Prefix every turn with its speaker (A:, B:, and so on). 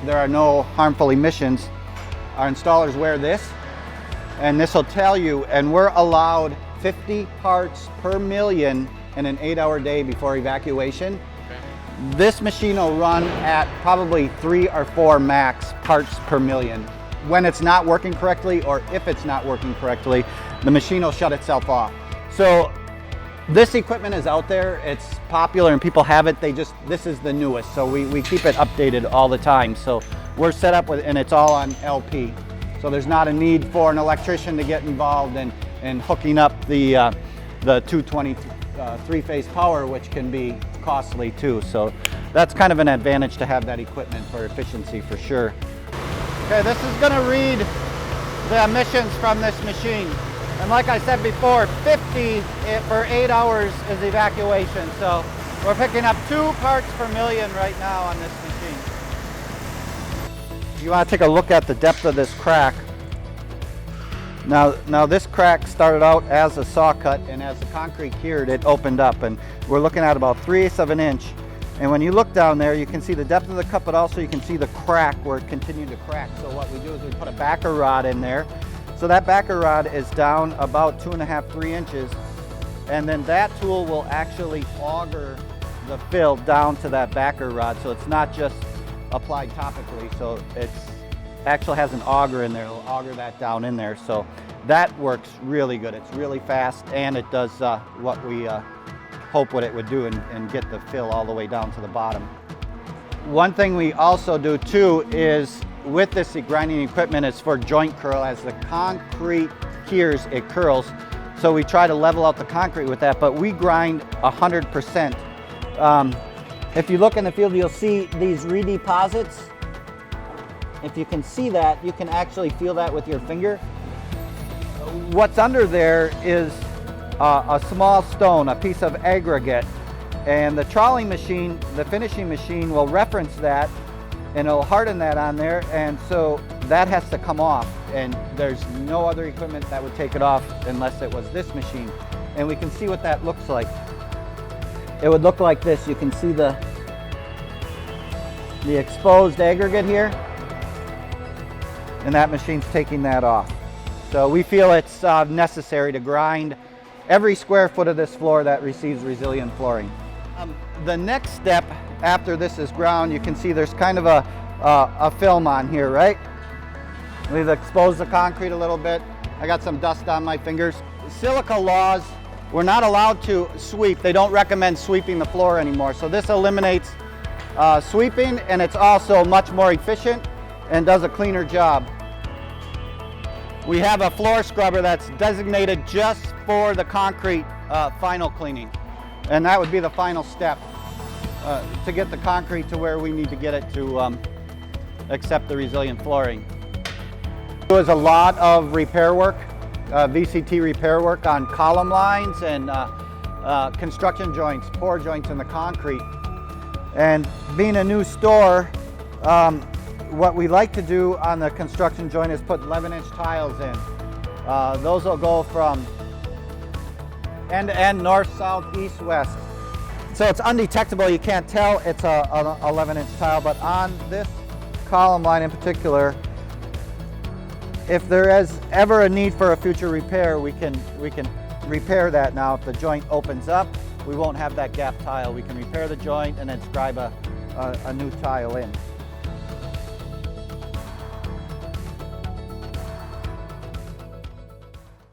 A: there are no harmful emissions. Our installers wear this, and this will tell you, and we're allowed 50 parts per million in an 8-hour day before evacuation. Okay. This machine will run at probably 3 or 4 max parts per million. When it's not working correctly, or if it's not working correctly, the machine will shut itself off. So this equipment is out there, it's popular and people have it, this is the newest, so we keep it updated all the time. So we're set up with, and it's all on LP. So there's not a need for an electrician to get involved in hooking up the 220 three-phase power, which can be costly too. So that's kind of an advantage to have that equipment for efficiency for sure. Okay, this is going to read the emissions from this machine. And like I said before, 50 for 8 hours is evacuation. So we're picking up 2 parts per million right now on this machine. You want to take a look at the depth of this crack. Now this crack started out as a saw cut, and as the concrete cured, it opened up, and we're looking at about 3/8 of an inch. And when you look down there, you can see the depth of the cut, but also you can see the crack where it continued to crack. So what we do is we put a backer rod in there. So that backer rod is down about 2.5 to 3 inches, and then that tool will actually auger the fill down to that backer rod. So it's not just applied topically, so it's actually has an auger in there. It'll auger that down in there. So that works really good. It's really fast, and it does what we hope what it would do and get the fill all the way down to the bottom. One thing we also do too is with this grinding equipment is for joint curl. As the concrete cures, it curls. So we try to level out the concrete with that, but we grind 100%. If you look in the field, you'll see these redeposits. If you can see that, you can actually feel that with your finger. What's under there is a small stone, a piece of aggregate, and the trolley machine, the finishing machine, will reference that, and it'll harden that on there, and so that has to come off, and there's no other equipment that would take it off unless it was this machine. And we can see what that looks like. It would look like this. You can see the exposed aggregate here, and that machine's taking that off. So we feel it's necessary to grind every square foot of this floor that receives resilient flooring. The next step after this is ground, you can see there's kind of a film on here, right? We've exposed the concrete a little bit. I got some dust on my fingers. Silica laws, we're not allowed to sweep. They don't recommend sweeping the floor anymore. So this eliminates sweeping, and it's also much more efficient and does a cleaner job. We have a floor scrubber that's designated just for the concrete final cleaning. And that would be the final step to get the concrete to where we need to get it to accept the resilient flooring. There was a lot of repair work, VCT repair work on column lines and construction joints, pour joints in the concrete. And being a new store, what we like to do on the construction joint is put 11-inch tiles in. Those will go from end to end, north, south, east, west. So it's undetectable. You can't tell it's an 11-inch tile, but on this column line in particular, if there is ever a need for a future repair, we can repair that now. If the joint opens up, we won't have that gap tile. We can repair the joint and then scribe a new tile in.